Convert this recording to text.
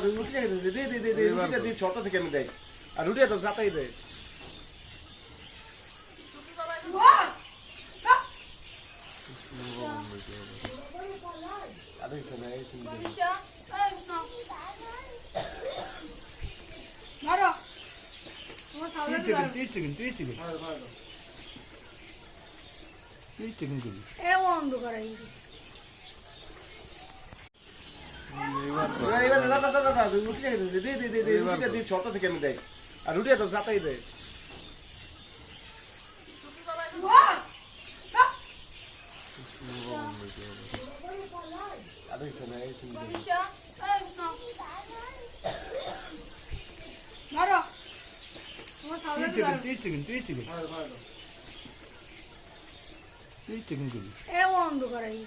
রুটিটা ছোট থেকে আমি দেয় আর রুটিটা তো যাতাই দেয় ছোট থেকে আমি দেয় আর রুটিটা তো যাতাই দেয় এ বন্ধ করাই